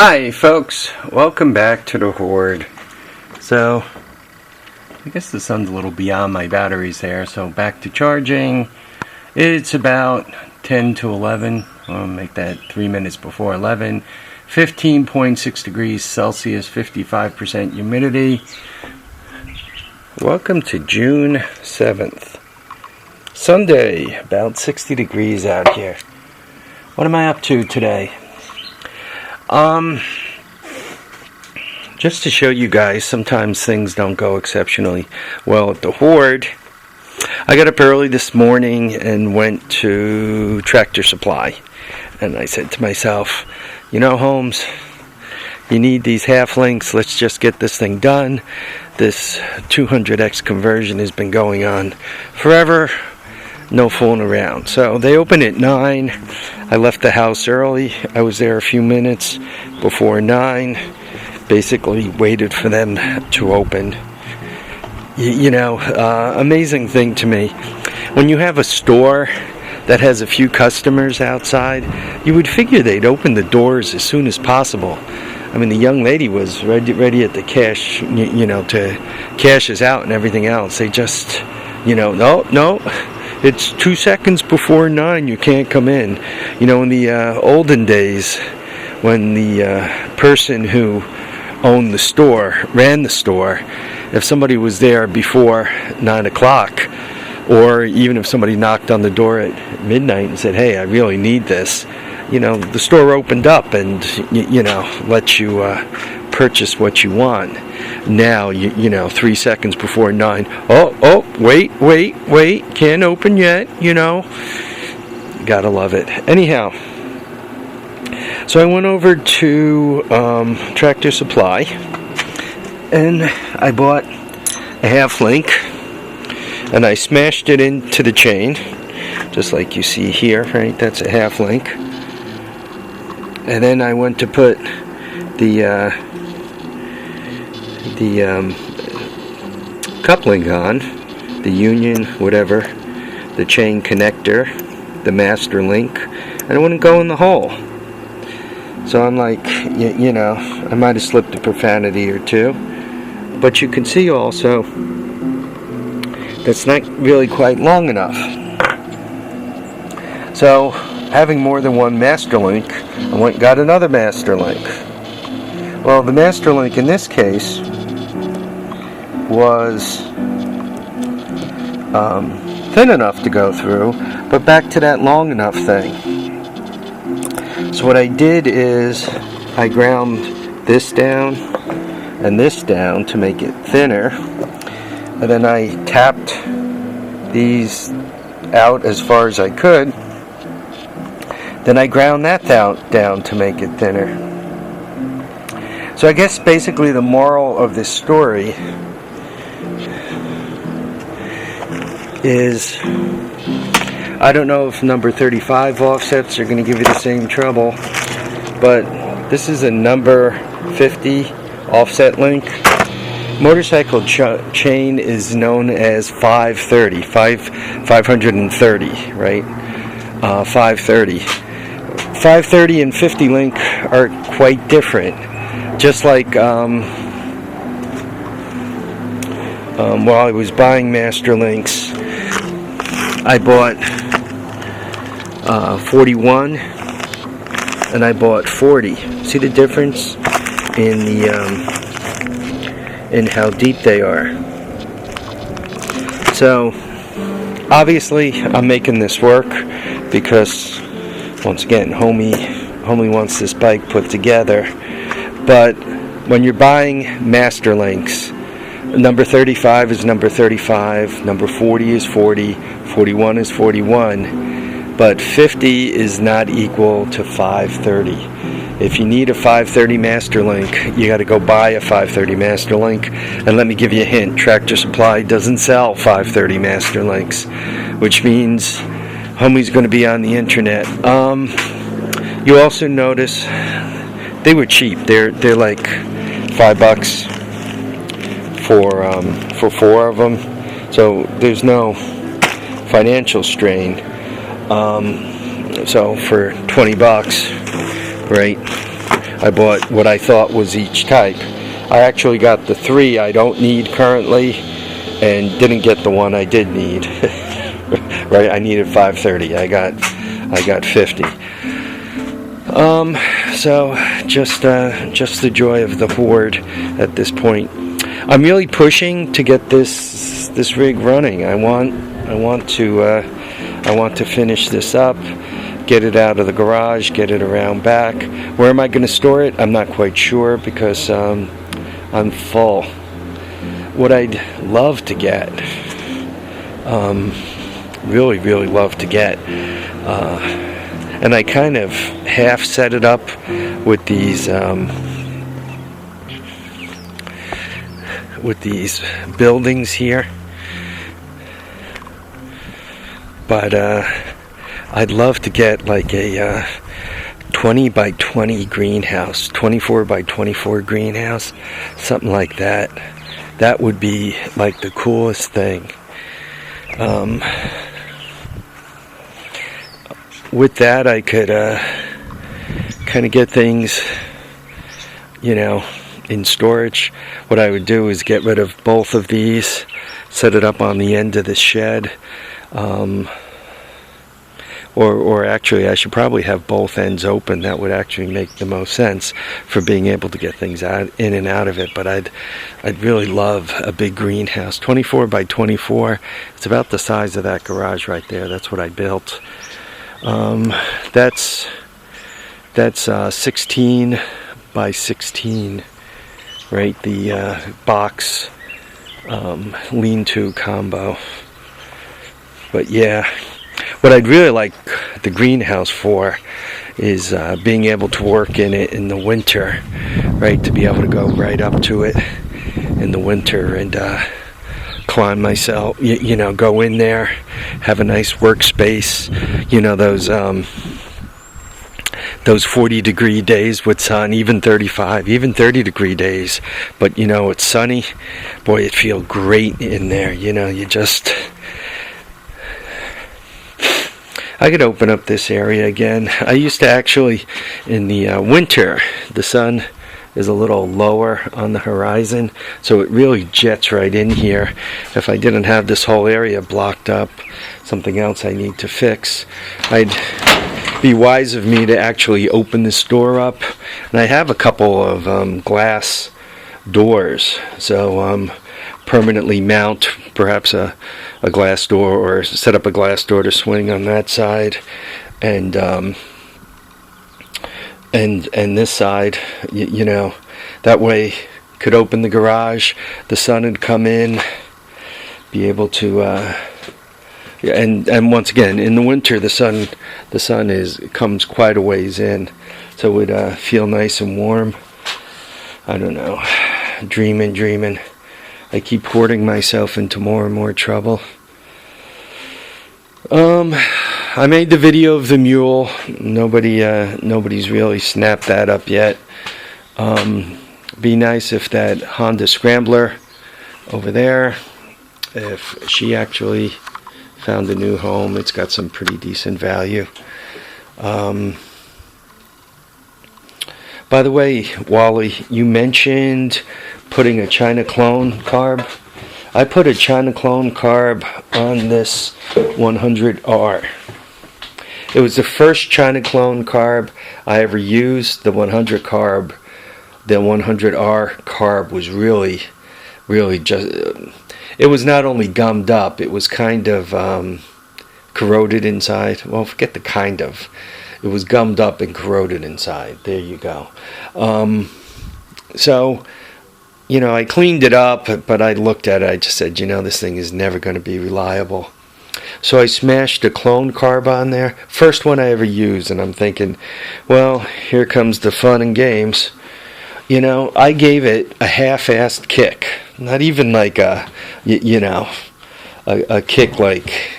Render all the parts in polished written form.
Hi folks, welcome back to the Horde. So, I guess the sun's a little beyond my batteries there, so back to charging. It's about 10 to 11, I'll make that 3 minutes before 11. 15.6 degrees Celsius, 55% humidity. Welcome to June 7th. Sunday, about 60 degrees out here. What am I up to today? Just to show you guys, sometimes things don't go exceptionally well at the Horde. I got up early this morning and went to Tractor Supply. And I said to myself, you know, Holmes, you need these half links. Let's just get this thing done. This 200x conversion has been going on forever. No fooling around. So they open at 9. I left the house early. I was there a few minutes before 9. Basically waited for them to open. Amazing thing to me. When you have a store that has a few customers outside, you would figure they'd open the doors as soon as possible. I mean, the young lady was ready at the cash, to cash us out and everything else. They just, no. It's 2 seconds before 9, you can't come in. In the olden days, when the person who owned the store, ran the store, if somebody was there before 9 o'clock, or even if somebody knocked on the door at midnight and said, hey, I really need this, the store opened up and, let you purchase what you want. Now, 3 seconds before 9, wait, can't open yet, Gotta love it. Anyhow, so I went over to Tractor Supply, and I bought a half link, and I smashed it into the chain, just like you see here, right? That's a half link. And then I went to put the coupling on, the union, whatever, the chain connector, the master link, and it wouldn't go in the hole. So I'm like, I might have slipped a profanity or two, but you can see also that's not really quite long enough. So having more than one master link, I went and got another master link. Well, the master link in this case was thin enough to go through, but back to that long enough thing. So what I did is I ground this down and this down to make it thinner, and then I tapped these out as far as I could. Then I ground that down to make it thinner. So I guess basically the moral of this story is, I don't know if number 35 offsets are going to give you the same trouble, but this is a number 50 offset link. Motorcycle chain is known as 530, 530, right? 530. 530 and 50 link are quite different. Just like while I was buying master links, I bought 41 and I bought 40. See the difference in the in how deep they are. So obviously I'm making this work because, once again, homie wants this bike put together. But when you're buying master links, number 35 is number 35, number 40 is 40, 41 is 41, but 50 is not equal to 530. If you need a 530 master link, you got to go buy a 530 master link. And let me give you a hint, Tractor Supply doesn't sell 530 master links, which means homie's going to be on the internet. You also notice they were cheap. They're like $5 for 4 of them, so there's no financial strain. So for $20, right? I bought what I thought was each type. I actually got the 3 I don't need currently, and didn't get the one I did need. Right, I needed 530. I got 50. So just the joy of the horde at this point. I'm really pushing to get this rig running. I want to finish this up, get it out of the garage, get it around back. Where am I going to store it? I'm not quite sure, because I'm full. What I'd love to get, really love to get, and I kind of half set it up with these buildings here, but I'd love to get like a 20 by 20 greenhouse, 24 by 24 greenhouse, something like that. That would be like the coolest thing. With that, I could kind of get things, in storage. What I would do is get rid of both of these, set it up on the end of the shed, or actually I should probably have both ends open. That would actually make the most sense for being able to get things in and out of it. But I'd really love a big greenhouse, 24 by 24. It's about the size of that garage right there. That's what I built. That's 16 by 16, right? The box lean-to combo. But yeah, what I'd really like the greenhouse for is being able to work in it in the winter, right? To be able to go right up to it in the winter and climb myself, go in there, have a nice workspace, those 40-degree days with sun, even 35, even 30-degree days, but it's sunny. Boy, it feels great in there. I could open up this area again. I used to actually, in the winter, the sun is a little lower on the horizon, so it really jets right in here. If I didn't have this whole area blocked up, something else I need to fix, I'd be wise of me to actually open this door up. And I have a couple of glass doors, so permanently mount perhaps a glass door, or set up a glass door to swing on that side, and this side, that way could open the garage, the sun would come in, be able to and once again, in the winter the sun comes quite a ways in, so it would feel nice and warm. I don't know, dreaming. I keep hoarding myself into more and more trouble. I made the video of the mule. Nobody's really snapped that up yet. Be nice if that Honda Scrambler over there, if she actually found a new home. It's got some pretty decent value. By the way, Wally, you mentioned putting a China clone carb. I put a China clone carb on this 100R. It was the first China clone carb I ever used. The 100 carb, the 100R carb was really just, it was not only gummed up, it was kind of corroded inside. Well, forget the kind of. It was gummed up and corroded inside. There you go. So, I cleaned it up, but I looked at it. I just said, this thing is never going to be reliable. So I smashed a clone carb on there. First one I ever used, and I'm thinking, well, here comes the fun and games. I gave it a half-assed kick. Not even like a kick like,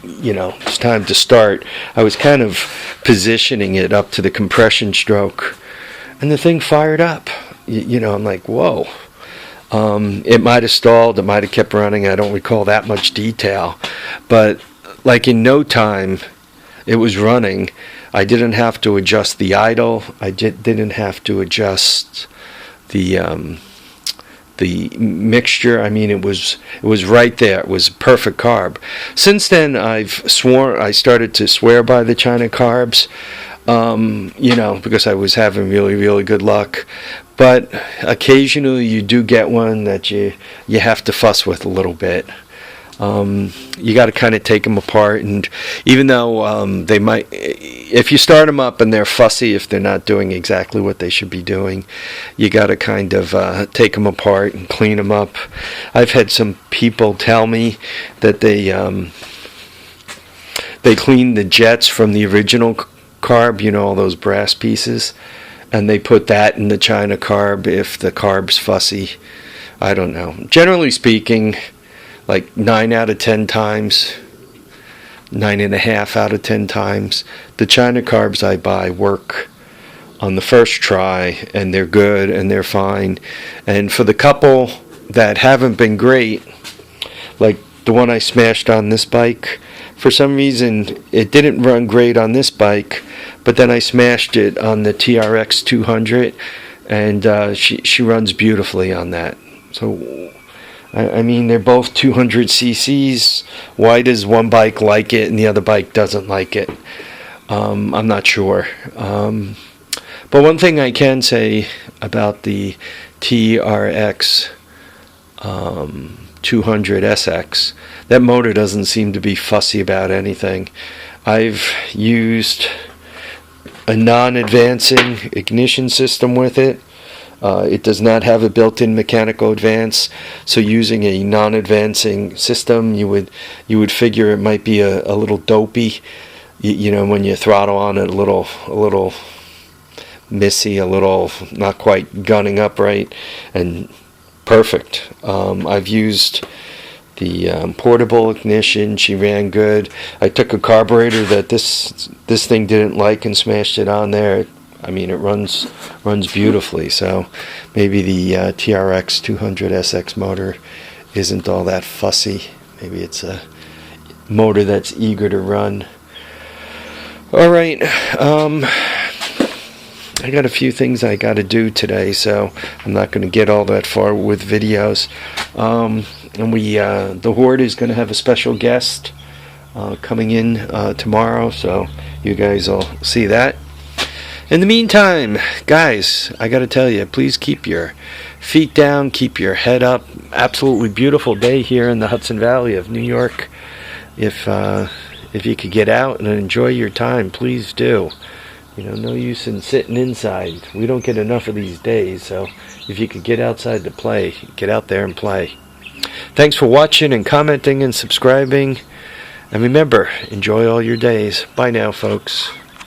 it's time to start. I was kind of positioning it up to the compression stroke, and the thing fired up. I'm like, whoa. It might have stalled, it might have kept running. I don't recall that much detail, but like in no time it was running. I didn't have to adjust the idle. I didn't have to adjust the mixture. I mean, it was right there. It was perfect carb. Since then, I started to swear by the China carbs, because I was having really, really good luck. But occasionally you do get one that you have to fuss with a little bit. You got to kind of take them apart, and even though they might, if you start them up and they're fussy, if they're not doing exactly what they should be doing, you got to kind of take them apart and clean them up. I've had some people tell me that they clean the jets from the original carb, all those brass pieces, and they put that in the China carb if the carb's fussy. I don't know. Generally speaking, like 9 out of 10 times, 9.5 out of 10 times, the China carbs I buy work on the first try, and they're good and they're fine. And for the couple that haven't been great, like the one I smashed on this bike, for some reason it didn't run great on this bike, but then I smashed it on the TRX 200, and she runs beautifully on that. So I mean, they're both 200 cc's. Why does one bike like it and the other bike doesn't like it? I'm not sure. But one thing I can say about the TRX 200 SX, that motor doesn't seem to be fussy about anything. I've used a non-advancing ignition system with it. It does not have a built-in mechanical advance, so using a non-advancing system, you would figure it might be a little dopey. When you throttle on it, a little missy, a little not quite gunning up right, and perfect. I've used the portable ignition. She ran good. I took a carburetor that this thing didn't like and smashed it on there. I mean, it runs beautifully. So maybe the TRX 200 SX motor isn't all that fussy. Maybe it's a motor that's eager to run. All right. I got a few things I got to do today, so I'm not going to get all that far with videos. And the Horde is going to have a special guest coming in tomorrow, so you guys will see that. In the meantime, guys, I got to tell you, please keep your feet down, keep your head up. Absolutely beautiful day here in the Hudson Valley of New York. If you could get out and enjoy your time, please do. No use in sitting inside. We don't get enough of these days, so if you could get outside to play, get out there and play. Thanks for watching and commenting and subscribing. And remember, enjoy all your days. Bye now, folks.